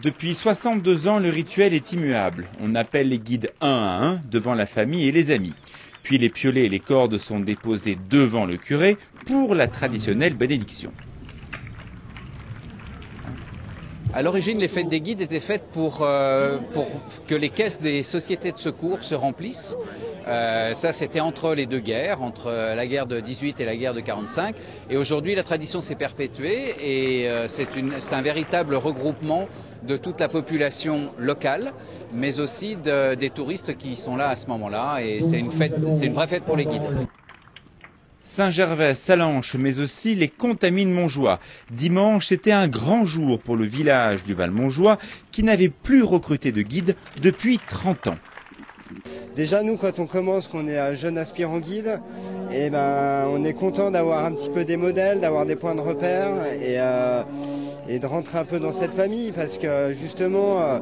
Depuis 62 ans, le rituel est immuable. On appelle les guides un à un devant la famille et les amis. Puis les piolets et les cordes sont déposés devant le curé pour la traditionnelle bénédiction. À l'origine, les fêtes des guides étaient faites pour que les caisses des sociétés de secours se remplissent. Ça, c'était entre les deux guerres, entre la guerre de 18 et la guerre de 45. Et aujourd'hui, la tradition s'est perpétuée et c'est un véritable regroupement de toute la population locale, mais aussi des touristes qui sont là à ce moment-là. Et c'est une vraie fête pour les guides. Saint-Gervais, Salanches, mais aussi les Contamines Montjoie. Dimanche, c'était un grand jour pour le village du Val-Montjoie qui n'avait plus recruté de guide depuis 30 ans. Déjà, nous, quand on commence, qu'on est un jeune aspirant guide, on est content d'avoir un petit peu des modèles, d'avoir des points de repère et de rentrer un peu dans cette famille parce que justement,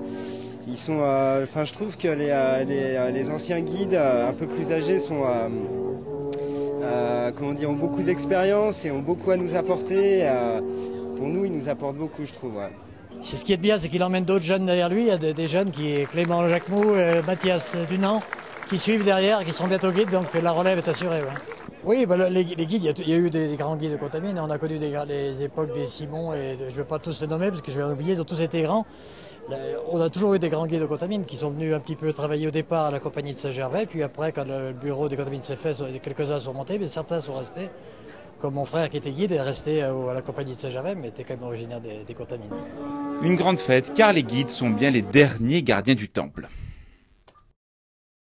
je trouve que les anciens guides un peu plus âgés ont beaucoup d'expérience et ont beaucoup à nous apporter. Pour nous, ils nous apportent beaucoup, je trouve. Ouais. Ce qui est bien, c'est qu'il emmène d'autres jeunes derrière lui. Il y a des jeunes Clément Jacquemot, Mathias Dunant, qui suivent derrière, qui sont bientôt guides, donc la relève est assurée. Ouais. Oui, les guides, il y a eu des grands guides de Contamine. On a connu les époques des Simon, et je ne vais pas tous les nommer parce que je vais en oublier, ils ont tous été grands. On a toujours eu des grands guides de Contamine qui sont venus un petit peu travailler au départ à la compagnie de Saint-Gervais, puis après, quand le bureau des Contamines s'est fait, quelques-uns sont montés, mais certains sont restés. Comme mon frère qui était guide est resté à la compagnie de Saint-Gervais, mais était quand même originaire des Contamines. Une grande fête car les guides sont bien les derniers gardiens du temple.